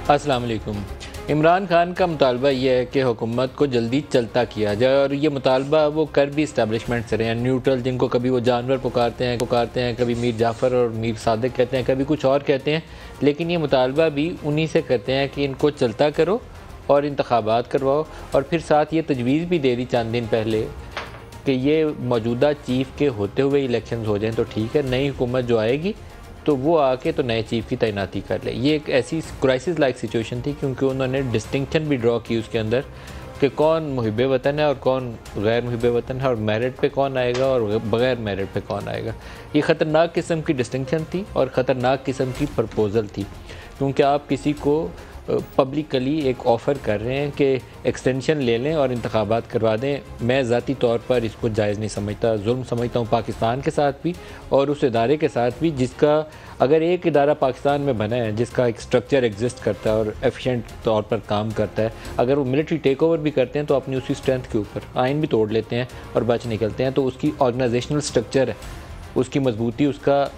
अस्सलाम वालेकुम। इमरान खान का मुतालबा ये है कि हुकूमत को जल्दी चलता किया जाए और ये मुतालबा वो कर भी इस्टेब्लिशमेंट से रहे हैं। न्यूट्रल जिनको कभी वो जानवर पुकारते हैं, कभी मीर जाफ़र और मीर सादिक कहते हैं, कभी कुछ और कहते हैं, लेकिन ये मुतालबा भी उन्हीं से करते हैं कि इनको चलता करो और इंतखाबात करवाओ। और फिर साथ ये तजवीज़ भी दे दी चंद दिन पहले कि ये मौजूदा चीफ़ के होते हुए इलेक्शन हो जाएँ तो ठीक है, नई हुकूमत जो आएगी तो वो आके तो नए चीफ़ की तैनाती कर ले। ये एक ऐसी क्राइसिस लाइक सिचुएशन थी क्योंकि उन्होंने डिस्टिंक्शन भी ड्रॉ की उसके अंदर कि कौन मुहिब वतन है और कौन गैर मुहिब वतन है, और मेरिट पे कौन आएगा और बग़ैर मेरिट पे कौन आएगा। ये ख़तरनाक किस्म की डिस्टिंक्शन थी और ख़तरनाक किस्म की प्रपोज़ल थी, क्योंकि आप किसी को पब्लिकली एक ऑफ़र कर रहे हैं कि एक्सटेंशन ले लें और इंतखाबात करवा दें। मैं ज़ाती तौर पर इसको जायज़ नहीं समझता, जुल्म समझता हूँ पाकिस्तान के साथ भी और उस इदारे के साथ भी जिसका, अगर एक इदारा पाकिस्तान में बना है जिसका एक स्ट्रक्चर एग्जिस्ट करता है और एफिशिएंट तौर पर काम करता है, अगर वो मिलिट्री टेक ओवर भी करते हैं तो अपनी उसी स्ट्रेंथ के ऊपर आइन भी तोड़ लेते हैं और बच निकलते हैं, तो उसकी ऑर्गेनाइजेशनल स्ट्रक्चर है, उसकी मजबूती, उसका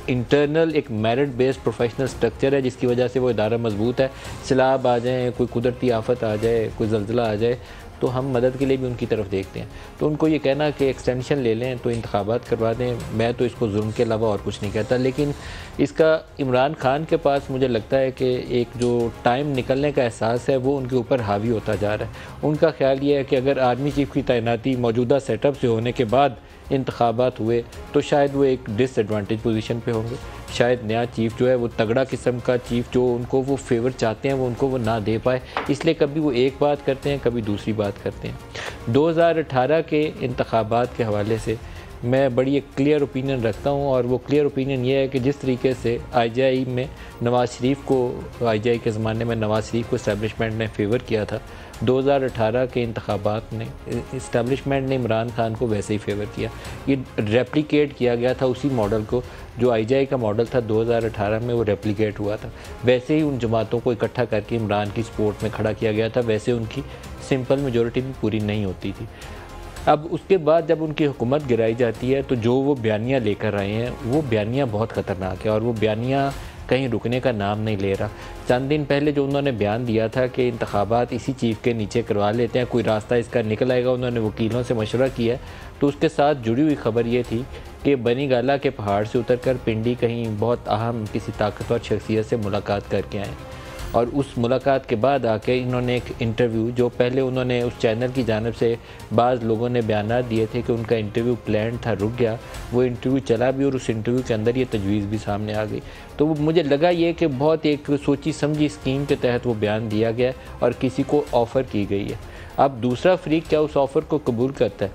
इंटरनल एक मेरिट बेस्ड प्रोफेशनल स्ट्रक्चर है जिसकी वजह से वो इदारा मजबूत है। सैलाब आ जाए, कोई कुदरती आफत आ जाए, कोई ज़लज़ला आ जाए तो हम मदद के लिए भी उनकी तरफ देखते हैं। तो उनको ये कहना कि एक्सटेंशन ले लें तो इंतखाबात करवा दें, मैं तो इसको जुल्म के अलावा और कुछ नहीं कहता। लेकिन इसका इमरान खान के पास मुझे लगता है कि एक जो टाइम निकलने का एहसास है वो उनके ऊपर हावी होता जा रहा है। उनका ख्याल ये है कि अगर आर्मी चीफ़ की तैनाती मौजूदा सेटअप से होने के बाद इंतखाबात हुए तो शायद वो एक डिसएडवांटेज पोजीशन पे होंगे। शायद नया चीफ़ जो है वो तगड़ा किस्म का चीफ़ जो उनको वो फेवर चाहते हैं वो उनको वो ना दे पाए, इसलिए कभी वो एक बात करते हैं, कभी दूसरी बात करते हैं। 2018 के इंतखाबात के हवाले से मैं बड़ी एक क्लियर ओपिनियन रखता हूँ और वो क्लियर ओपिनियन ये है कि जिस तरीके से IJI में नवाज़ शरीफ को, IJI के ज़माने में नवाज़ शरीफ को इस्टेब्लिशमेंट ने फेवर किया था, 2018 के इंतखाबात ने इस्टेब्लिशमेंट ने इमरान खान को वैसे ही फेवर किया। ये रेप्लिकेट किया गया था उसी मॉडल को जो IJI का मॉडल था 2018 में, वो रेप्लिकेट हुआ था। वैसे ही उन जमातों को इकट्ठा करके इमरान की सपोर्ट में खड़ा किया गया था, वैसे उनकी सिंपल मेजॉरिटी भी पूरी नहीं होती थी। अब उसके बाद जब उनकी हुकूमत गिराई जाती है तो जो वो बयानियाँ लेकर आए हैं वो बयानियाँ बहुत ख़तरनाक है और वो बयानियाँ कहीं रुकने का नाम नहीं ले रहा। चंद दिन पहले जो उन्होंने बयान दिया था कि इंतखाबात इसी चीफ़ के नीचे करवा लेते हैं, कोई रास्ता इसका निकल आएगा, उन्होंने वकीलों से मशवरा किया, तो उसके साथ जुड़ी हुई खबर ये थी कि बनी गाला के पहाड़ से उतरकर पिंडी कहीं बहुत अहम किसी ताकतवर शख्सियत से मुलाकात करके आए और उस मुलाकात के बाद आके इन्होंने एक इंटरव्यू, जो पहले उन्होंने उस चैनल की जानिब से बाज़ लोगों ने बयानात दिए थे कि उनका इंटरव्यू प्लान था, रुक गया, वो इंटरव्यू चला भी और उस इंटरव्यू के अंदर ये तजवीज़ भी सामने आ गई। तो मुझे लगा ये कि बहुत एक सोची समझी स्कीम के तहत वो बयान दिया गया और किसी को ऑफ़र की गई है। अब दूसरा फ्रीक क्या उस ऑफ़र को कबूल करता है?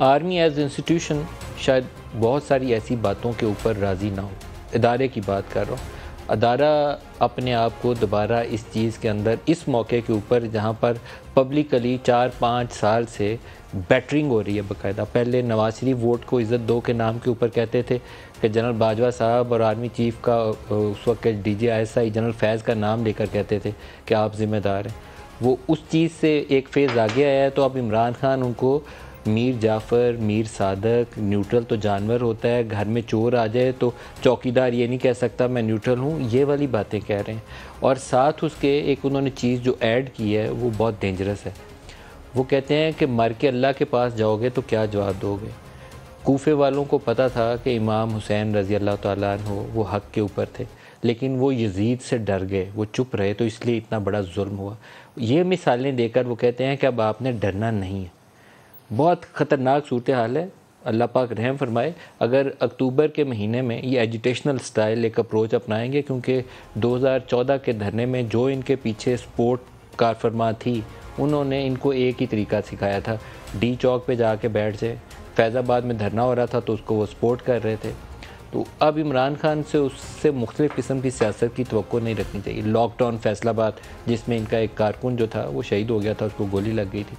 आर्मी एज इंस्टीट्यूशन शायद बहुत सारी ऐसी बातों के ऊपर राज़ी ना हो, इदारे की बात कर रहा हूँ। अदारा अपने आप को दोबारा इस चीज़ के अंदर, इस मौके के ऊपर जहाँ पर पब्लिकली 4-5 साल से बैटरिंग हो रही है बाकायदा। पहले नवाज शरीफ वोट को इज़्ज़त दो के नाम के ऊपर कहते थे कि जनरल बाजवा साहब और आर्मी चीफ़ का उस वक्त DGISI जनरल फैज़ का नाम लेकर कहते थे कि आप ज़िम्मेदार हैं। वो उस चीज़ से एक फ़ेज़ आगे आया है, तो अब इमरान खान उनको मीर जाफ़र, मीर सादक, न्यूट्रल तो जानवर होता है, घर में चोर आ जाए तो चौकीदार ये नहीं कह सकता मैं न्यूट्रल हूँ, ये वाली बातें कह रहे हैं। और साथ उसके एक उन्होंने चीज़ जो ऐड की है वो बहुत डेंजरस है। वो कहते हैं कि मर के अल्लाह के पास जाओगे तो क्या जवाब दोगे। कूफे वालों को पता था कि इमाम हुसैन रज़ी अल्लाह तआला अन्हु वो हक़ के ऊपर थे, लेकिन वो यजीद से डर गए, वो चुप रहे, तो इसलिए इतना बड़ा जुल्म हुआ। ये मिसालें देकर वो कहते हैं कि अब आपने डरना नहीं है। बहुत ख़तरनाक सूरत हाल है, अल्लाह पाक रहम फरमाए अगर अक्टूबर के महीने में ये एजुटेशनल स्टाइल एक अप्रोच अपनाएंगे, क्योंकि 2014 के धरने में जो इनके पीछे सपोर्ट कारफरमा थी उन्होंने इनको एक ही तरीका सिखाया था, डी चौक पे जाके बैठ जाए। फैज़ाबाद में धरना हो रहा था तो उसको वो सपोर्ट कर रहे थे। तो अब इमरान खान से उससे मुख्तलिफ़ किस्म की सियासत की तवक्को नहीं रखनी चाहिए। लॉकडाउन फैसलाबाद जिसमें इनका एक कारकुन जो था वो शहीद हो गया था, उसको गोली लग गई थी।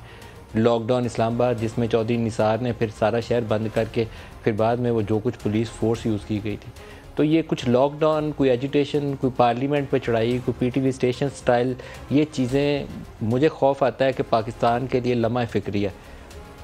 लॉकडाउन इस्लामाबाद जिसमें चौधरी निसार ने फिर सारा शहर बंद करके फिर बाद में वो जो कुछ पुलिस फोर्स यूज़ की गई थी। तो ये कुछ लॉकडाउन, कोई एजुटेशन, कोई पार्लियामेंट पे चढ़ाई, कोई PTV स्टेशन स्टाइल, ये चीज़ें मुझे खौफ आता है कि पाकिस्तान के लिए लम्हा फ़िक्री है।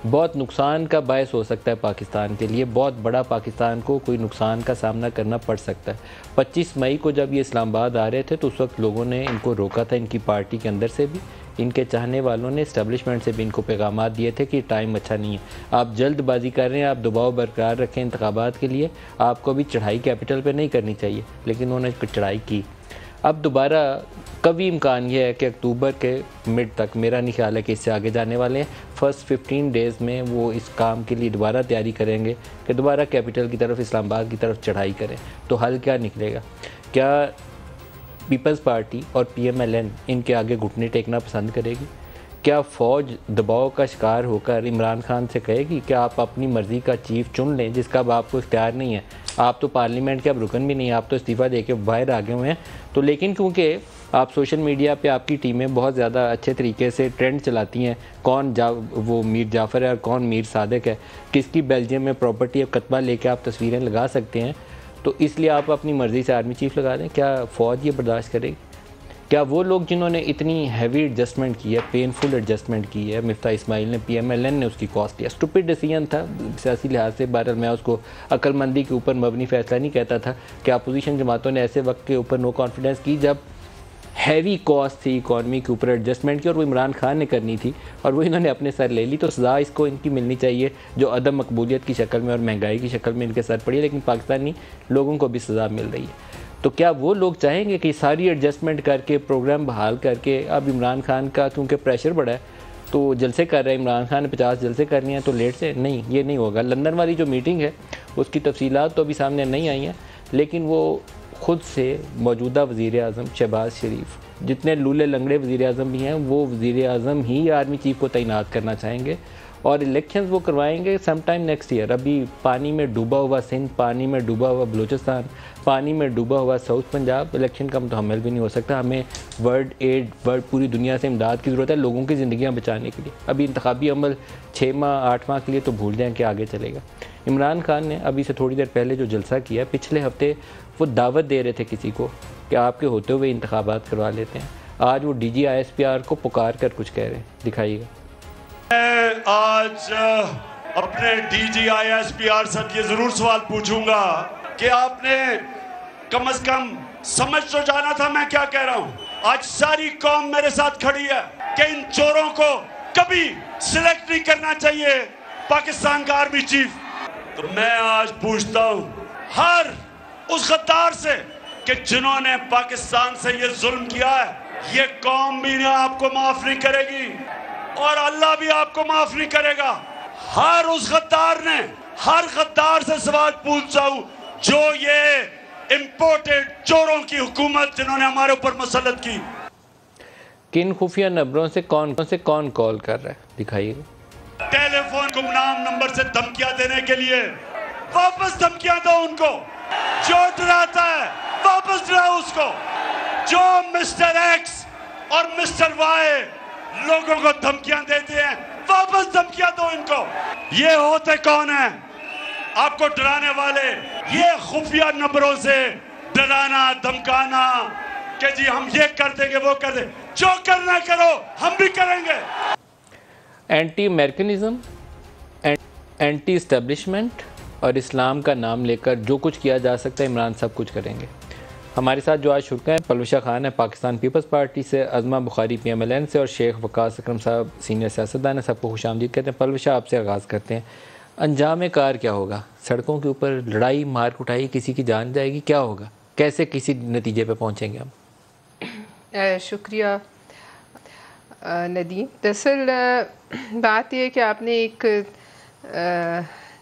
बहुत नुकसान का बायस हो सकता है पाकिस्तान के लिए, बहुत बड़ा पाकिस्तान को कोई नुकसान का सामना करना पड़ सकता है। 25 मई को जब ये इस्लामाबाद आ रहे थे तो उस वक्त लोगों ने इनको रोका था, इनकी पार्टी के अंदर से भी, इनके चाहने वालों ने इस्टेब्लिशमेंट से भी इनको पैगाम दिए थे कि टाइम अच्छा नहीं है, आप जल्दबाजी कर रहे हैं, आप दबाव बरकरार रखें इंतखाबात के लिए, आपको अभी चढ़ाई कैपिटल पे नहीं करनी चाहिए, लेकिन उन्होंने चढ़ाई की। अब दोबारा कभी इम्कान ये है कि अक्टूबर के मिड तक, मेरा नहीं ख्याल है कि इससे आगे जाने वाले हैं, फर्स्ट 15 डेज़ में वो इस काम के लिए दोबारा तैयारी करेंगे कि दोबारा कैपिटल की तरफ, इस्लामाबाद की तरफ चढ़ाई करें। तो हल क्या निकलेगा? क्या पीपल्स पार्टी और PMLN इनके आगे घुटने टेकना पसंद करेगी? क्या फ़ौज दबाव का शिकार होकर इमरान खान से कहेगी कि आप अपनी मर्ज़ी का चीफ चुन लें जिसका अब आपको इख्तियार नहीं है, आप तो पार्लियामेंट के अब रुकन भी नहीं, आप तो इस्तीफ़ा दे के बाहर आ गए हुए हैं। तो लेकिन क्योंकि आप सोशल मीडिया पे आपकी टीमें बहुत ज़्यादा अच्छे तरीके से ट्रेंड चलाती हैं, कौन वो मीर जाफ़र है और कौन मीर सादिक है, किसकी बेल्जियम में प्रॉपर्टी है, कतबा लेके आप तस्वीरें लगा सकते हैं, तो इसलिए आप अपनी मर्ज़ी से आर्मी चीफ लगा दें। क्या फ़ौज ये बर्दाश्त करेगी? क्या वो लोग जिन्होंने इतनी हैवी एडजस्टमेंट की है, पेनफुल एडजस्टमेंट की है, मिफ्ता इस्माइल ने, PMLN ने उसकी कॉस्ट लिया, स्टूपिड डिसीजन था सियासी लिहाज से, बहरहाल मैं उसको अक्लमंदी के ऊपर मबनी फ़ैसला नहीं कहता था कि अपोजिशन जमातों ने ऐसे वक्त के ऊपर नो कॉन्फिडेंस की जब हैवी कॉस्ट थी इकॉनमी के ऊपर एडजस्टमेंट की, और वो इमरान खान ने करनी थी और वो इन्होंने अपने सर ले ली। तो सज़ा इसको इनकी मिलनी चाहिए जो अदम मकबूलियत की शक्ल में और महंगाई की शक्ल में इनके सर पड़ी है, लेकिन पाकिस्तानी लोगों को भी सज़ा मिल रही है। तो क्या वो लोग चाहेंगे कि सारी एडजस्टमेंट करके, प्रोग्राम बहाल करके, अब इमरान खान का क्योंकि प्रेशर बढ़ा है तो जलसे कर रहे हैं, इमरान खान ने 50 जलसे करनी है तो लेट से नहीं, ये नहीं होगा। लंदन वाली जो मीटिंग है उसकी तफसीलात तो अभी सामने नहीं आई हैं, लेकिन वो ख़ुद से मौजूदा वज़ीर आज़म शहबाज शरीफ, जितने लूले लंगड़े वज़ीर आज़म भी हैं, वो वज़ीर आज़म ही आर्मी चीफ़ को तैनात करना चाहेंगे और इलेक्शंस वो करवाएंगे सम टाइम नेक्स्ट ईयर। अभी पानी में डूबा हुआ सिंध, पानी में डूबा हुआ बलूचिस्तान, पानी में डूबा हुआ साउथ पंजाब, इलेक्शन का मुतहम्मिल भी नहीं हो सकता। हमें वर्ल्ड पूरी दुनिया से इमदाद की ज़रूरत है लोगों की ज़िंदगियाँ बचाने के लिए। अभी इंतखाबी अमल 6 माह 8 माह के लिए तो भूल जाएँ कि आगे चलेगा। इमरान खान ने अभी से थोड़ी देर पहले जो जलसा किया, पिछले हफ्ते वो दावत दे रहे थे किसी को कि आपके होते हुए इंतखाबात करवा लेते हैं, आज वो DG ISPR को पुकार कर कुछ कह रहे हैं, दिखाइएगा। मैं आज अपने DG ISPR से ये जरूर सवाल पूछूंगा कि आपने कम से कम समझ तो जाना था मैं क्या कह रहा हूं। आज सारी कौम मेरे साथ खड़ी है कि इन चोरों को कभी सिलेक्ट नहीं करना चाहिए पाकिस्तान का आर्मी चीफ। तो मैं आज पूछता हूं हर उस गद्दार से कि जिन्होंने पाकिस्तान से ये जुल्म किया है, ये कौम भी आपको माफ नहीं करेगी और अल्लाह भी आपको माफ नहीं करेगा। हर उस गद्दार ने, हर गद्दार से सवाल पूछता हूं जो ये इंपोर्टेड चोरों की हुकूमत जिन्होंने हमारे ऊपर मसलत की। किन खुफिया नंबरों से कौन कॉल कर रहा है, दिखाइए। टेलीफोन गुमनाम नंबर से धमकियां देने के लिए वापस धमकियां दो उनको। जो डराता है वापस डराओ उसको। जो मिस्टर एक्स और मिस्टर वाई लोगों को धमकियां देते हैं वापस धमकियां दो इनको। ये होते कौन है आपको डराने वाले? ये खुफिया नंबरों से डराना धमकाना कि जी हम ये कर देंगे वो कर देंगे, जो करना करो हम भी करेंगे। एंटी अमेरिकनिज्म, एंटी इस्टेब्लिशमेंट और इस्लाम का नाम लेकर जो कुछ किया जा सकता है इमरान सब कुछ करेंगे। हमारे साथ जो आज शुरका हैं पलवशा खान है पाकिस्तान पीपल्स पार्टी से, अज़मा बुखारी PMLN से और शेख वकास अकरम साहब सीनियर सियासतदान है। सबको खुशामदीद कहते हैं। पलवशा आपसे आगाज़ करते हैं, अंजाम कार क्या होगा? सड़कों के ऊपर लड़ाई मार कुटाई, किसी की जान जाएगी, क्या होगा? कैसे किसी नतीजे पर पहुँचेंगे हम? शुक्रिया नदीम। दरअसल बात यह है कि आपने एक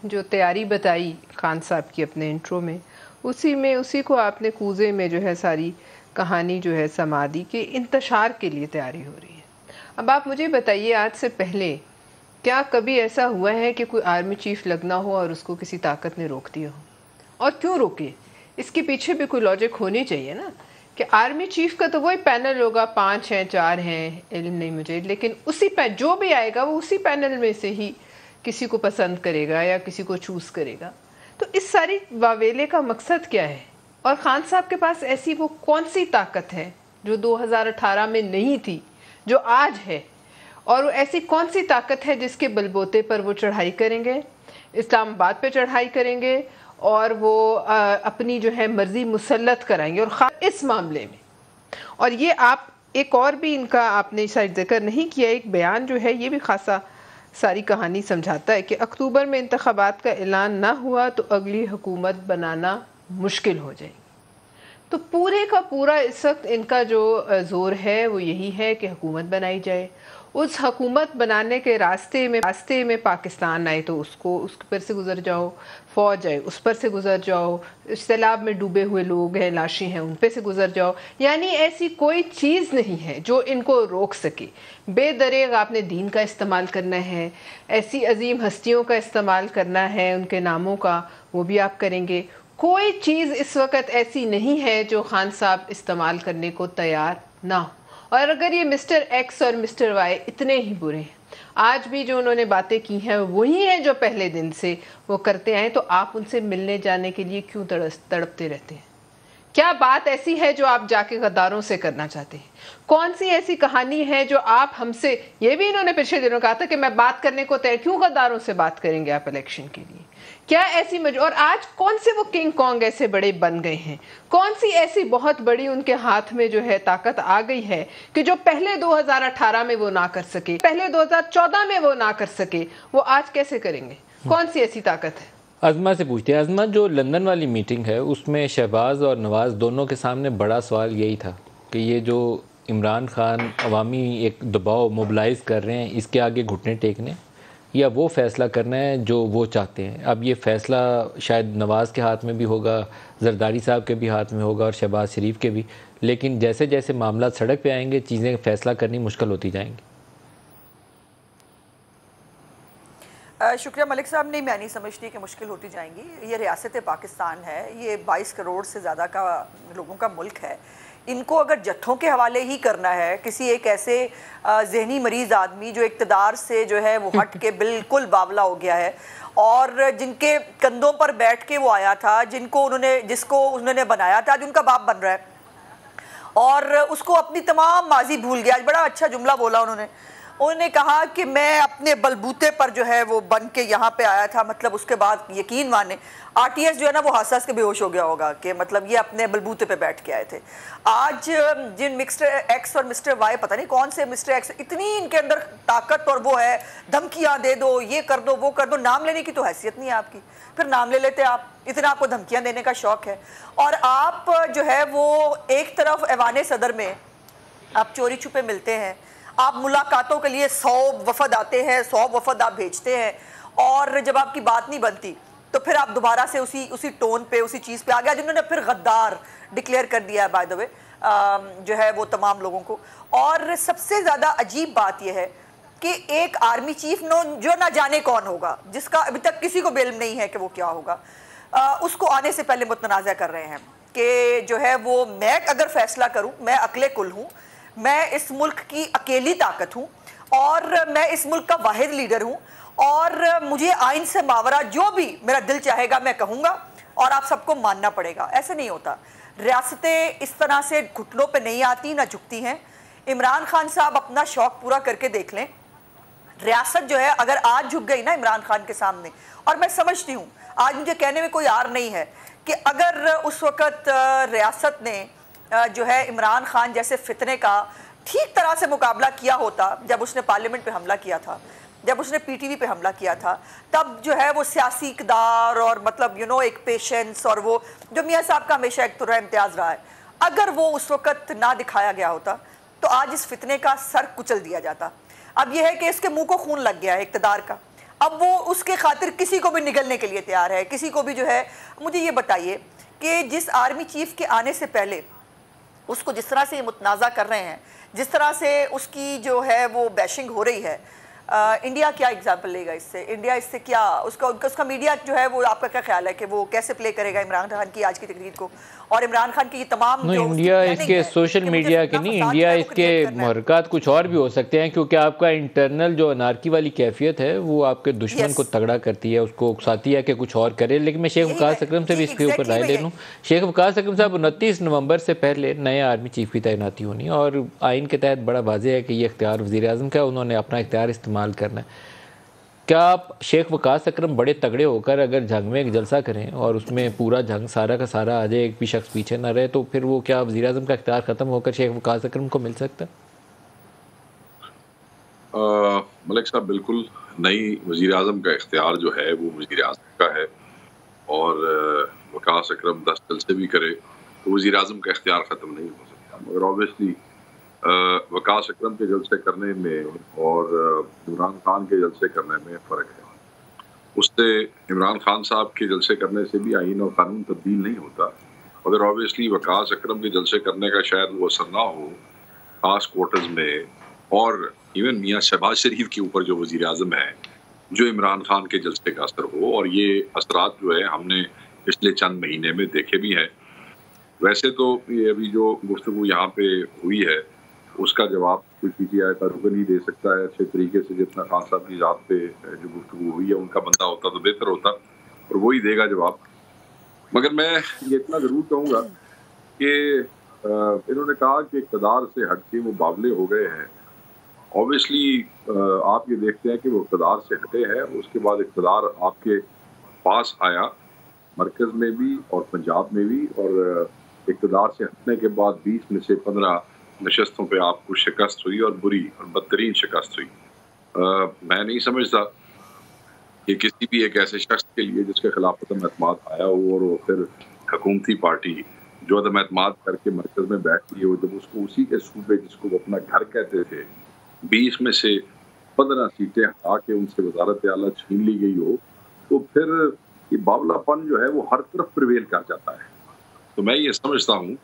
जो तैयारी बताई खान साहब की अपने इंट्रो में, उसी को आपने कूज़े में जो है सारी कहानी जो है समा दी कि इंतशार के लिए तैयारी हो रही है। अब आप मुझे बताइए, आज से पहले क्या कभी ऐसा हुआ है कि कोई आर्मी चीफ लगना हो और उसको किसी ताकत ने रोक दिया हो? और क्यों रोके? इसके पीछे भी कोई लॉजिक होनी चाहिए ना कि आर्मी चीफ का तो वही पैनल होगा, 5 हैं 4 हैं, इल्म नहीं मुझे, लेकिन उसी जो भी आएगा वो उसी पैनल में से ही किसी को पसंद करेगा या किसी को चूज़ करेगा। तो इस सारी वावेले का मकसद क्या है? और खान साहब के पास ऐसी वो कौन सी ताकत है जो 2018 में नहीं थी, जो आज है? और वो ऐसी कौन सी ताकत है जिसके बलबूते पर वो चढ़ाई करेंगे, इस्लामाबाद पे चढ़ाई करेंगे और वो अपनी जो है मर्जी मुसल्लत कराएंगे। और इस मामले में, और ये आप एक और भी इनका आपने शायद जिक्र नहीं किया, एक बयान जो है ये भी खासा सारी कहानी समझाता है कि अक्टूबर में इंतखाबात का ऐलान ना हुआ तो अगली हुकूमत बनाना मुश्किल हो जाएगी। तो पूरे का पूरा इस वक्त इनका जो ज़ोर है वो यही है कि हुकूमत बनाई जाए। उस हुकूमत बनाने के रास्ते में पाकिस्तान आए तो उस पर से गुजर जाओ, फ़ौज आए उस पर से गुजर जाओ, सैलाब में डूबे हुए लोग हैं, लाशें हैं, उन पे से गुजर जाओ। यानी ऐसी कोई चीज़ नहीं है जो इनको रोक सके। बेदरेग आपने दीन का इस्तेमाल करना है, ऐसी अजीम हस्तियों का इस्तेमाल करना है, उनके नामों का, वो भी आप करेंगे। कोई चीज़ इस वक्त ऐसी नहीं है जो खान साहब इस्तेमाल करने को तैयार ना हो। और अगर ये मिस्टर एक्स और मिस्टर वाई इतने ही बुरे हैं, आज भी जो उन्होंने बातें की हैं वही हैं जो पहले दिन से वो करते आए, तो आप उनसे मिलने जाने के लिए क्यों तड़पते रहते हैं? क्या बात ऐसी है जो आप जाके गद्दारों से करना चाहते हैं? कौन सी ऐसी कहानी है जो आप हमसे, ये भी इन्होंने पिछले दिनों कहा था कि मैं बात करने को तैयार, क्यों गद्दारों से बात करेंगे आप इलेक्शन के लिए? क्या ऐसी और आज कौन से वो किंग कॉन्ग ऐसे बड़े बन गए हैं? कौन सी ऐसी बहुत बड़ी उनके हाथ में जो है ताकत आ गई है कि जो पहले 2018 में वो ना कर सके, पहले 2014 में वो ना कर सके, वो आज कैसे करेंगे? कौन सी ऐसी ताकत है? अज़मा से पूछते हैं। अज़मा, जो लंदन वाली मीटिंग है उसमें शहबाज और नवाज़ दोनों के सामने बड़ा सवाल यही था कि ये जो इमरान खान अवामी एक दबाव मोबिलाइज़ कर रहे हैं, इसके आगे घुटने टेकने या वो फ़ैसला करना है जो वो चाहते हैं। अब ये फ़ैसला शायद नवाज़ के हाथ में भी होगा, जरदारी साहब के भी हाथ में होगा और शहबाज शरीफ के भी, लेकिन जैसे जैसे मामला सड़क पे आएंगे चीज़ें फ़ैसला करनी मुश्किल होती जाएंगी। शुक्रिया मलिक साहब। नहीं, मैं नहीं समझती कि मुश्किल होती जाएंगी। ये रियासत पाकिस्तान है, ये 22 करोड़ से ज़्यादा का लोगों का मुल्क है। इनको अगर जत्थों के हवाले ही करना है, किसी एक ऐसे जहनी मरीज आदमी जो इक़्तिदार से जो है वो हट के बिल्कुल बावला हो गया है और जिनके कंधों पर बैठ के वो आया था, जिसको उन्होंने बनाया था, आज उनका बाप बन रहा है और उसको अपनी तमाम माजी भूल गया। आज बड़ा अच्छा जुमला बोला उन्होंने कहा कि मैं अपने बलबूते पर जो है वो बन के यहाँ पे आया था। मतलब उसके बाद यकीन माने आरटीएस जो है ना वो हादसा के बेहोश हो गया होगा कि मतलब ये अपने बलबूते पे बैठ के आए थे। आज जिन मिस्टर एक्स और मिस्टर वाई, पता नहीं कौन से मिस्टर एक्स, इतनी इनके अंदर ताकत और वो है, धमकियाँ दे दो, ये कर दो, वो कर दो। नाम लेने की तो हैसियत नहीं है आपकी, फिर नाम ले लेते आप, इतना आपको धमकियाँ देने का शौक है। और आप जो है वो एक तरफ ऐवान सदर में आप चोरी छुपे मिलते हैं, आप मुलाकातों के लिए 100 वफद आते हैं, 100 वफद आप भेजते हैं और जब आपकी बात नहीं बनती तो फिर आप दोबारा से उसी टोन पे, उसी चीज़ पे आ गया, जिन्होंने फिर गद्दार डिक्लेयर कर दिया है बाय द वे जो है वो तमाम लोगों को। और सबसे ज़्यादा अजीब बात यह है कि एक आर्मी चीफ जो ना जाने कौन होगा, जिसका अभी तक किसी को बेल्म नहीं है कि वो क्या होगा, उसको आने से पहले मुतनाज़ा कर रहे हैं कि जो है वो मैं अगर फैसला करूँ, मैं अकले कुल हूँ, मैं इस मुल्क की अकेली ताकत हूँ और मैं इस मुल्क का वाहिद लीडर हूँ और मुझे आइन से मावरा जो भी मेरा दिल चाहेगा मैं कहूँगा और आप सबको मानना पड़ेगा। ऐसे नहीं होता। रियासतें इस तरह से घुटनों पे नहीं आती, ना झुकती हैं। इमरान खान साहब अपना शौक पूरा करके देख लें। रियासत जो है अगर आज झुक गई ना इमरान खान के सामने, और मैं समझती हूँ, आज मुझे कहने में कोई आर नहीं है कि अगर उस वक़्त रियासत ने जो है इमरान खान जैसे फितने का ठीक तरह से मुकाबला किया होता, जब उसने पार्लियामेंट पे हमला किया था, जब उसने पीटीवी पे हमला किया था, तब जो है वो सियासी इक़्तिदार और मतलब एक पेशेंस और वो जो मियाँ साहब का हमेशा एक तुर्रा इम्तियाज़ रहा है, अगर वो उस वक़्त ना दिखाया गया होता तो आज इस फितने का सर कुचल दिया जाता। अब यह है कि इसके मुँह को खून लग गया है इक़्तिदार का, अब वो उसके खातिर किसी को भी निगलने के लिए तैयार है, किसी को भी जो है। मुझे ये बताइए कि जिस आर्मी चीफ के आने से पहले उसको जिस तरह से ये मुतनाज़ा कर रहे हैं, जिस तरह से उसकी जो है वो बैशिंग हो रही है, इंडिया क्या एग्जाम्पल लेगा इससे? इंडिया इससे क्या उसका मीडिया जो है वो, आपका क्या ख्याल है कि वो कैसे प्ले करेगा इमरान खान की आज की तकरीर को, और इमरान खान की ये तमाम जो इंडिया इसके सोशल मीडिया के नहीं, इंडिया इसके मुहरकात कुछ और भी हो सकते हैं, क्योंकि आपका इंटरनल जो अनारकी वाली कैफियत है वो आपके दुश्मन को तगड़ा करती है, उसको उकसाती है कि कुछ और करे। लेकिन मैं शेख वकास अकरम से भी इसके ऊपर राय ले लूँ। शेख वकास अकरम साहब 29 नवंबर से पहले नए आर्मी चीफ की तैनाती होनी है, और आइन के तहत बड़ा वाज़ेह है कि ये इख्तियार वज़ीर आज़म का, उन्होंने अपना इख्तियार इस्तेमाल करना है। क्या आप शेख वकास अकरम बड़े तगड़े होकर अगर जंग में एक जलसा करें और उसमें पूरा जंग सारा का सारा आ जाए, एक भी शख्स पीछे ना रहे, तो फिर वो क्या वज़ीर आज़म का इख्तियार ख़त्म होकर शेख वकास अकरम को मिल सकता है? मलिक साहब, बिल्कुल नई वज़ीर आज़म का इख्तियार जो है वो वज़ीर आज़म का है, और वकास अकरम 10 जलसे भी करे तो वज़ीर आज़म का इख्तियार ख़त्म नहीं हो सकता। मगर ऑब्वियसली वकास अकरम के जलसे करने में और इमरान खान के जलसे करने में फ़र्क है। उससे इमरान खान साहब के जलसे करने से भी आइन और कानून तब्दील नहीं होता, मगर ऑब्वियसली वकास अकरम के जलसे करने का शायद वो असर ना हो खास क्वार्टर्स में, और इवन मियाँ शहबाज शरीफ के ऊपर जो वज़ीर आज़म है, जो इमरान खान के जलसे का असर हो। और ये असरात जो है हमने पिछले चंद महीने में देखे भी हैं। वैसे तो ये अभी जो गुफ्तगू यहाँ पे हुई है उसका जवाब कोई PTI का रुकन नहीं दे सकता है अच्छे तरीके से, जितना खान साहब की ज़ात पे जो गुफ्तगू हुई है उनका बंदा होता तो बेहतर होता, और वही देगा जवाब। मगर मैं ये इतना ज़रूर कहूँगा कि इन्होंने कहा कि इक़्तिदार से हट के वो बावले हो गए हैं। ऑब्वियसली आप ये देखते हैं कि वो इक़्तिदार से हटे हैं, उसके बाद इक़्तिदार आपके पास आया मरकज़ में भी और पंजाब में भी, और इक़्तिदार से हटने के बाद 20 में से 15 नशस्तों पे आपको शिकस्त हुई, और बुरी और बदतरीन शिकस्त हुई। मैं नहीं समझता कि किसी भी एक ऐसे शख्स के लिए जिसके खिलाफ अदम एतमाद आया हो और वो फिर हुकूमती पार्टी जो अदम एतमाद करके मरकज़ में बैठती हो, जब उसको उसी के सूबे जिसको वो अपना घर कहते थे 20 में से 15 सीटें हटा के उनसे वज़ारत आला छीन ली गई हो, तो फिर ये बावलापन जो है वो हर तरफ प्रिवेल कर जाता है। तो मैं ये समझता हूँ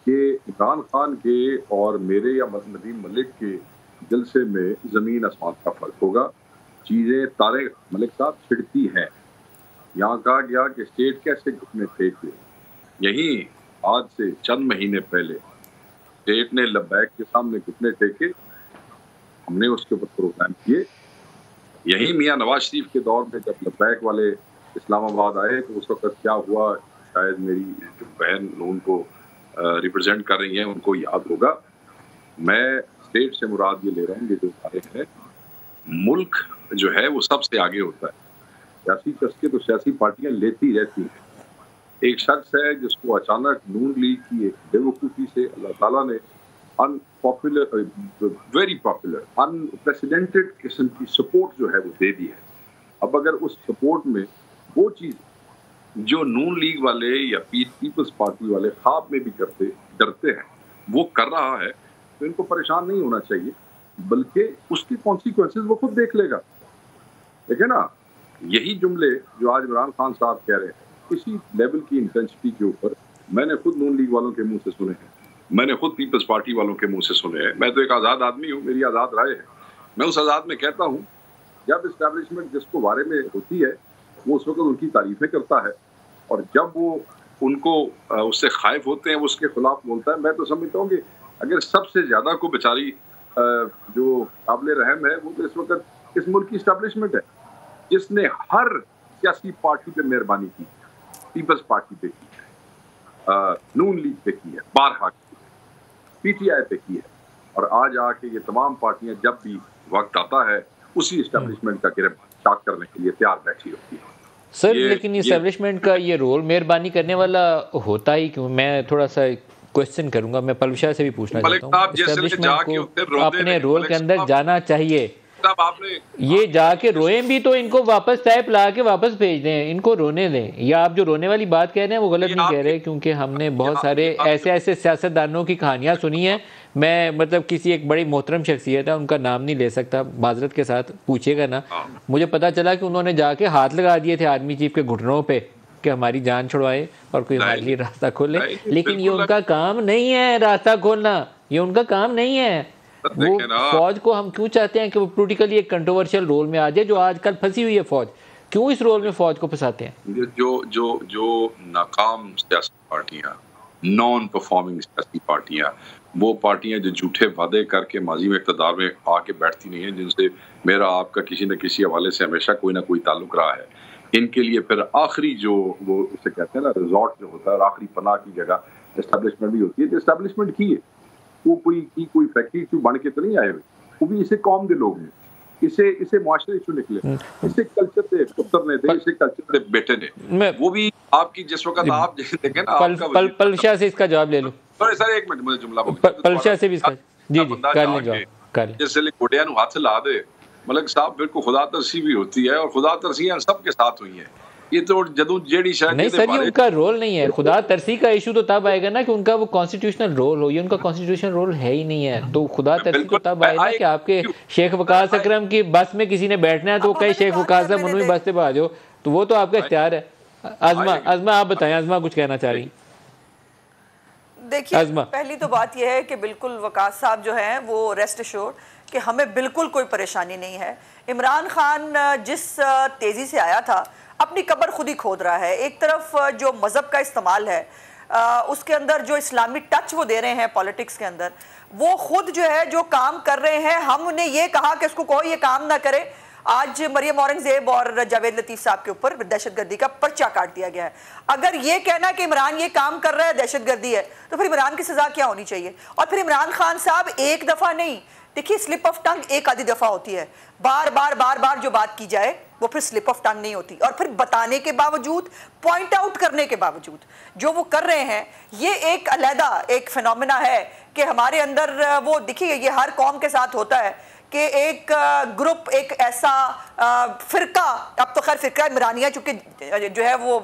कि इमरान खान के और मेरे या नदीम मलिक के जलसे में ज़मीन आसमान का फ़र्क होगा। चीज़ें तारे मलिक साहब छिड़ती हैं। यहाँ कहा गया कि स्टेट कैसे घुटने टेके, यहीं आज से चंद महीने पहले स्टेट ने लब्बैक के सामने घुटने टेके, हमने उसके ऊपर प्रोग्राम किए। यहीं मियाँ नवाज शरीफ के दौर में जब लब्बैक वाले इस्लामाबाद आए तो उस वक्त क्या हुआ, शायद मेरी जो बहन उनको रिप्रेजेंट कर रही हैं उनको याद होगा। मैं स्टेट से मुराद ये ले रहा हूँ, ये जो सारे हैं, मुल्क जो है वो सबसे आगे होता है। सियासी चस्के तो सियासी पार्टियां लेती रहती हैं। एक शख्स है जिसको अचानक नून लीग की एक बेवकूफ़ी से अल्लाह ताला ने अनपॉपुलर, वेरी पॉपुलर, अनप्रेसिडेंटेड किस्म की सपोर्ट जो है वो दे दी है। अब अगर उस सपोर्ट में वो चीज़ जो नून लीग वाले या पीपल्स पार्टी वाले ख्वाब में भी डरते हैं वो कर रहा है, तो इनको परेशान नहीं होना चाहिए, बल्कि उसकी कॉन्सिक्वेंसेस वो खुद देख लेगा। देखे ना, यही जुमले जो आज इमरान खान साहब कह रहे हैं इसी लेवल की इंटेंसिटी के ऊपर मैंने खुद नून लीग वालों के मुंह से सुने हैं, मैंने खुद पीपल्स पार्टी वालों के मुंह से सुने हैं। मैं तो एक आज़ाद आदमी हूँ, मेरी आज़ाद राय है। मैं उस आज़ाद में कहता हूँ जब इस्टेब्लिशमेंट जिसको बारे में होती है वो उस वक्त उनकी तारीफें करता है, और जब वो उनको उससे खाइफ होते हैं वो उसके खिलाफ बोलता है। मैं तो समझता हूँ कि अगर सबसे ज़्यादा को बेचारी जो काबिल रहम है वो तो इस वक्त इस मुल्क की इस्टेब्लिशमेंट है, जिसने हर सियासी पार्टी पे मेहरबानी की, पीपल्स पार्टी पे की है, नून लीग पे की है, बारहा की है, PTI पे की है, और आज आके ये तमाम पार्टियां जब भी वक्त आता है उसी इस्टेब्लिशमेंट का गिरफ्तार करने के लिए तैयार बैठी होती है। सर लेकिन इस्टेब्लिशमेंट का ये रोल मेहरबानी करने वाला होता ही क्यों? मैं थोड़ा सा क्वेश्चन करूंगा, मैं पलविशा से भी पूछना चाहता हूँ। इस्टेब्लिशमेंट को अपने रोल के अंदर जाना चाहिए। ये जाके रोए भी तो इनको वापस टैप ला के वापस भेज दें, इनको रोने दें। या आप जो रोने वाली बात कह रहे हैं वो गलत नहीं कह रहे, क्योंकि हमने बहुत सारे ऐसे सियासतदानों की कहानियां सुनी हैं। मैं मतलब किसी एक बड़ी मोहतरम शख्सियत है, उनका नाम नहीं ले सकता, माजरत के साथ पूछिएगा ना। मुझे पता चला कि उन्होंने जाके हाथ लगा दिए थे आर्मी चीफ के घुटनों पे कि हमारी जान छुड़वाए और कोई हमारे लिए रास्ता खोले, लेकिन ये उनका काम नहीं है रास्ता खोलना, ये उनका काम नहीं है। वो फौज को हम क्यों चाहते हैं कि वो पोलिटिकली एक कंट्रोवर्शियल रोल में आ जाए, जो आजकल फंसी हुई है फौज, क्यों इस रोल में फौज को फंसाते हैं? जो नाकाम सियासी पार्टियां, नॉन परफॉर्मिंग सियासी पार्टियां, वो पार्टियां जो झूठे वादे करके माजी में इक़्तिदार में आके बैठती नहीं है, जिनसे मेरा आपका किसी न किसी हवाले से हमेशा कोई ना कोई ताल्लुक रहा है, इनके लिए फिर आखिरी जो वो उसे कहते हैं ना रिजॉर्ट जो होता है, आखिरी पनाह की जगह एस्टेब्लिशमेंट भी होती है। तो एस्टेब्लिशमेंट की है वो कोई फैक्ट्री क्यों बन के तो नहीं आए हुए, वो भी इसे कौम के लोग हैं, इसे मुआशरे क्यों निकले, इसे कल्चर से पुत्र ने दे, इसे कल्चर से बेटे ने, वो भी आपकी जिस वक्त आप देखें ना पलशा से इसका जवाब ले लो। सर एक मिनट मुझे जुमला पलशा से भी इसका जी कर लें जवाब। जैसे गोडिया नु हाथ ला दे मलिक साहब, फिर को खुदा तरसी भी होती है और खुदा तरसियां सबके साथ हुई है। ये तो जदू जेडी शायद नहीं सर, ये उनका रोल नहीं है। खुदा तरसी का इशू तो तब आएगा ना कि उनका वो कॉन्स्टिट्यूशनल रोल हो, ये उनका कॉन्स्टिट्यूशनल रोल है ही नहीं है। तो खुदा तरसी तो तब आएगा कि आपके शेख वकास अकरम की बस में किसी ने बैठना है तो कई शेख वकास साहब उन्होंने बस से आ जाओ, तो वो तो आपका इख्तियार है। आजमा आप बताएं, आजमा कुछ कहना चाह रही? देखिए, पहली तो बात यह है कि बिल्कुल वकास साहब जो हैं वो रेस्ट एश्योर्ड कि हमें बिल्कुल कोई परेशानी नहीं है। इमरान खान जिस तेज़ी से आया था अपनी कब्र खुद ही खोद रहा है। एक तरफ जो मज़हब का इस्तेमाल है, उसके अंदर जो इस्लामी टच वो दे रहे हैं पॉलिटिक्स के अंदर, वो खुद जो है जो काम कर रहे हैं, हमने ये कहा कि उसको कोई ये काम ना करे। आज मरियम औरंगजेब और जावेद लतीफ़ साहब के ऊपर दहशतगर्दी का पर्चा काट दिया गया है। अगर ये कहना कि इमरान ये काम कर रहा है दहशतगर्दी है, तो फिर इमरान की सज़ा क्या होनी चाहिए? और फिर इमरान खान साहब एक दफ़ा नहीं, देखिए स्लिप ऑफ टंग एक आधी दफ़ा होती है, बार बार जो बात की जाए वो फिर स्लिप ऑफ टंग नहीं होती। और फिर बताने के बावजूद, पॉइंट आउट करने के बावजूद जो वो कर रहे हैं, ये एक अलहदा एक फिनोमेना है कि हमारे अंदर वो देखिए, ये हर कौम के साथ होता है कि एक ग्रुप, एक ऐसा फिरका, अब तो खैर फिरका इमरानिया चूंकि जो है वो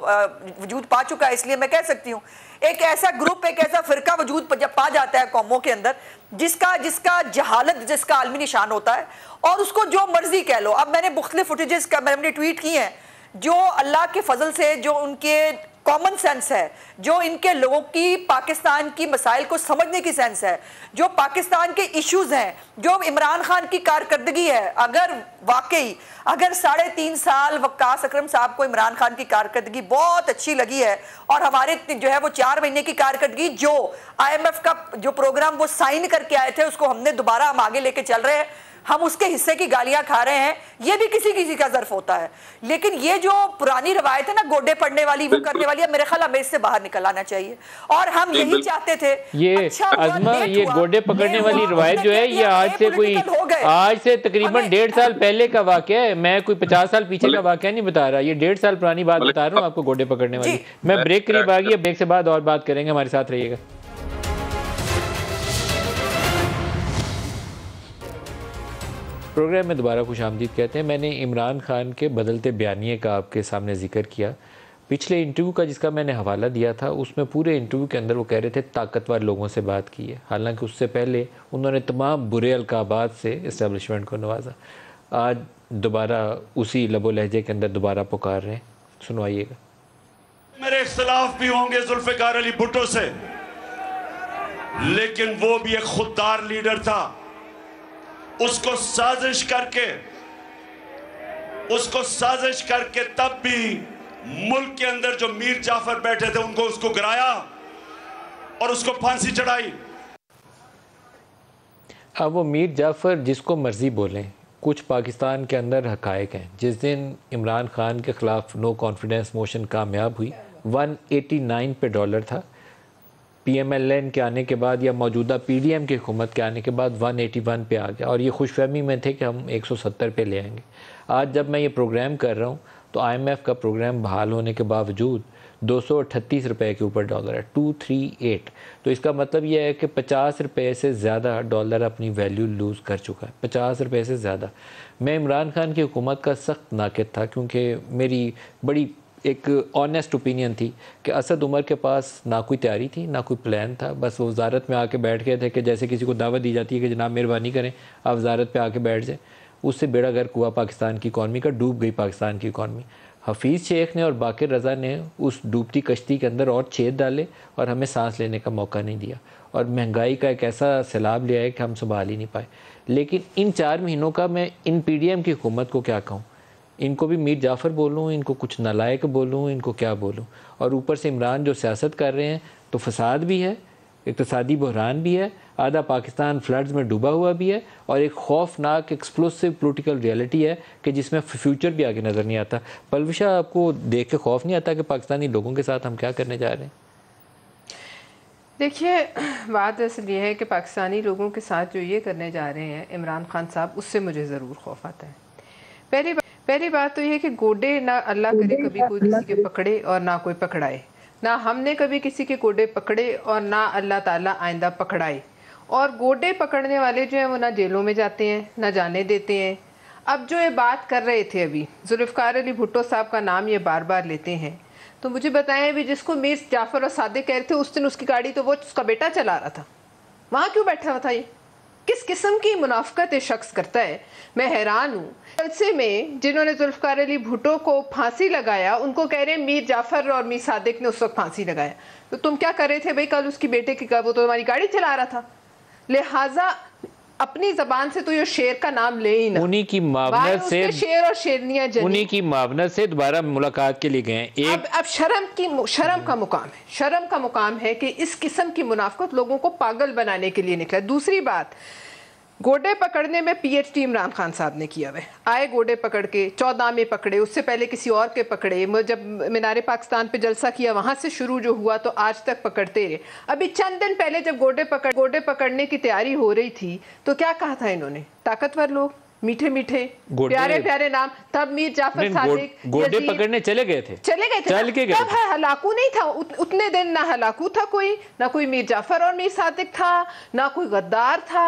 वजूद पा चुका है, इसलिए मैं कह सकती हूँ एक ऐसा ग्रुप, एक ऐसा फिरका वजूद जब पा जाता है कौमों के अंदर, जिसका जहालत, जिसका आलमी निशान होता है, और उसको जो मर्जी कह लो। अब मैंने मुख्तलिफ फुटेजेस का मैंने ट्वीट की हैं, जो अल्लाह के फजल से जो उनके कॉमन सेंस है, जो इनके लोगों की पाकिस्तान की मसाइल को समझने की सेंस है, जो पाकिस्तान के इश्यूज हैं, जो इमरान खान की कारकर्दगी है, अगर वाकई अगर 3.5 साल वकास अकरम साहब को इमरान खान की कारकर्दगी बहुत अच्छी लगी है, और हमारे जो है वो 4 महीने की कारकर्दगी, जो IMF का जो प्रोग्राम वो साइन करके आए थे, उसको हमने दोबारा हम आगे लेके चल रहे हैं, हम उसके हिस्से की गालियां खा रहे हैं, ये भी किसी का ज़र्फ होता है। लेकिन ये जो पुरानी रवायत है ना, गोडे पड़ने वाली, वो करने वाली, मेरे ख्याल हमें इससे बाहर निकल आना चाहिए। और हम यही चाहते थे। ये अज़मा, ये गोडे पकड़ने वाली रवायत जो है, ये आज से तकरीबन 1.5 साल पहले का वाक़या है। मैं कोई 50 साल पीछे का वाक़या नहीं बता रहा, ये 1.5 साल पुरानी बात बता रहा हूँ आपको, गोडे पकड़ने वाली। मैं ब्रेक करीब आ गई, ब्रेक से बाद और बात करेंगे, हमारे साथ रहिएगा। प्रोग्राम में दोबारा खुशामदीद कहते हैं। मैंने इमरान खान के बदलते बयानिए का आपके सामने जिक्र किया। पिछले इंटरव्यू का जिसका मैंने हवाला दिया था, उसमें पूरे इंटरव्यू के अंदर वो कह रहे थे ताकतवर लोगों से बात की है, हालांकि उससे पहले उन्होंने तमाम बुरे अलकाबात से इस्टेब्लिशमेंट को नवाजा। आज दोबारा उसी लबो लहजे के अंदर दोबारा पुकार रहे हैं, सुनवाइएगा। मेरे इख्तिलाफ भी होंगे जुल्फ़िकार अली भुट्टो से, लेकिन वो भी एक खुददार लीडर था। उसको साजिश करके तब भी मुल्क के अंदर जो मीर जाफर बैठे थे उनको उसको गिराया और उसको फांसी चढ़ाई। अब वो मीर जाफर जिसको मर्जी बोलें, कुछ पाकिस्तान के अंदर हकायक हैं। जिस दिन इमरान खान के ख़िलाफ़ नो कॉन्फिडेंस मोशन कामयाब हुई, 189 पे डॉलर था। PMLN के आने के बाद या मौजूदा PDM की हुकूमत के आने के बाद 181 पे आ गया, और ये खुशफहमी में थे कि हम 170 पे ले आएंगे। आज जब मैं ये प्रोग्राम कर रहा हूँ तो IMF का प्रोग्राम बहाल होने के बावजूद 238 रुपये के ऊपर डॉलर है, 238। तो इसका मतलब यह है कि 50 रुपये से ज़्यादा डॉलर अपनी वैल्यू लूज़ कर चुका है, 50 रुपये से ज़्यादा। मैं इमरान खान की हुकूमत का सख्त नाक़िद था, क्योंकि मेरी बड़ी एक ऑनेस्ट ओपिनियन थी कि असद उमर के पास ना कोई तैयारी थी, ना कोई प्लान था। बस वो वजारत में आके बैठ गए थे कि जैसे किसी को दावत दी जाती है कि जनाब मेहरबानी करें आप वजारत पे आके बैठ जाएं। उससे बेड़ा गर्क हुआ पाकिस्तान की इकॉनमी का, डूब गई पाकिस्तान की इकॉनमी। हफीज़ शेख ने और बाकिर रज़ा ने उस डूबती कश्ती के अंदर और छेद डाले और हमें सांस लेने का मौका नहीं दिया, और महंगाई का एक ऐसा सैलाब लिया है कि हम संभाल ही नहीं पाए। लेकिन इन 4 महीनों का मैं इन PDM की हुकूमत को क्या कहूँ, इनको भी मीर जाफ़र बोलूँ, इनको कुछ नालायक बोलूँ, इनको क्या बोलूँ। और ऊपर से इमरान जो सियासत कर रहे हैं, तो फसाद भी है, इक़्तिसादी बहरान भी है, आधा पाकिस्तान फ्लड्स में डूबा हुआ भी है, और एक खौफनाक एक्सप्लोसिव पॉलिटिकल रियलिटी है कि जिसमें फ्यूचर भी आगे नज़र नहीं आता। पलविशा, आपको देख के खौफ नहीं आता कि पाकिस्तानी लोगों के साथ हम क्या करने जा रहे हैं? देखिए, बात असल ये है कि पाकिस्तानी लोगों के साथ जो ये करने जा रहे हैं इमरान खान साहब, उससे मुझे ज़रूर खौफ आता है। पहली बात तो ये है कि गोडे ना अल्लाह करे कभी कोई किसी के पकड़े और ना कोई पकड़ाए, ना हमने कभी किसी के गोडे पकड़े और ना अल्लाह ताला आइंदा पकड़ाए। और गोडे पकड़ने वाले जो हैं वो ना जेलों में जाते हैं ना जाने देते हैं। अब जो ये बात कर रहे थे अभी, जुल्फ़िकार अली भुट्टो साहब का नाम ये बार बार लेते हैं, तो मुझे बताएं अभी जिसको मीर जाफ़र और सादिक कह रहे थे उस दिन उसकी गाड़ी तो वो उसका बेटा चला रहा था, वहाँ क्यों बैठा हुआ था? ये किस किस्म की मुनाफकत ये शख्स करता है, मैं हैरान हूँ। जलसे में जिन्होंने जुल्फ़िकार अली भुट्टो को फांसी लगाया, उनको कह रहे हैं मीर जाफ़र और मीर सादिक ने उस वक्त फांसी लगाया। तो तुम क्या कर रहे थे भाई? कल उसकी बेटे की, वो तो हमारी गाड़ी चला रहा था। लिहाजा अपनी जबान से तो ये शेर का नाम ले ही ना। उन्हीं की मावनत से शेर और शेरनियां जनी, उन्हीं की मावनत से दोबारा मुलाकात के लिए गए। अब शर्म का मुकाम है, शर्म का मुकाम है कि इस किस्म की मुनाफकत लोगों को पागल बनाने के लिए निकला। दूसरी बात, गोडे पकड़ने में PhD इमरान खान साहब ने किया हुआ है। आए गोडे पकड़ के 14 में पकड़े, उससे पहले किसी और के पकड़े, जब मीनारे पाकिस्तान पे जलसा किया वहाँ से शुरू जो हुआ तो आज तक पकड़ते रहे। अभी चंद दिन पहले जब गोडे पकड़ने की तैयारी हो रही थी तो क्या कहा था इन्होंने? ताकतवर लोग, मीठे मीठे प्यारे प्यारे नाम। तब मीर जाफर सादिक गोडे पकड़ने चले गए थे। तब हलाकू नहीं था उतने दिन, ना हलाकू था कोई, ना कोई मीर जाफर और मीर सादिक था, ना कोई गद्दार था।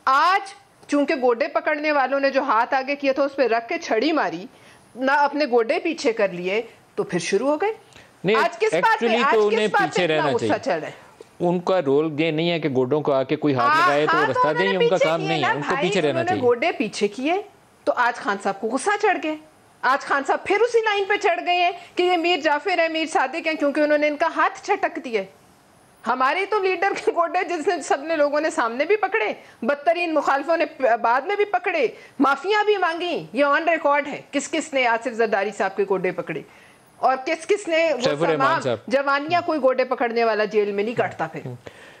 आज चूंकि गोडे पकड़ने वालों ने जो हाथ आगे किया था उस पर रख के छड़ी मारी, ना अपने गोडे पीछे कर लिए, तो फिर शुरू हो गए। आज किस बात पे, आज तो किस बात पे इतना गुस्सा चढ़ रहा है? उनका रोल ये नहीं है कि गोडों को आके कोई हाथ लगाए तो रास्ता दें, उनका काम नहीं है, उनको पीछे रहना चाहिए। गोडे पीछे किए तो आज खान साहब को गुस्सा चढ़ गया। आज खान साहब फिर उसी लाइन पे चढ़ गए हैं कि ये मीर जाफर है, मीर सादिक है, क्योंकि उन्होंने इनका हाथ झटक दिया। हमारे तो लीडर के गोडे जिसने सबने लोगों ने सामने भी पकड़े, बदतरीन मुखालफों ने बाद में भी पकड़े, माफिया भी मांगी, ये ऑन रिकॉर्ड है किस किस ने आसिफ जरदारी साहब के गोडे पकड़े और किस किस ने जवानियां। कोई गोडे पकड़ने वाला जेल में नहीं काटता। फिर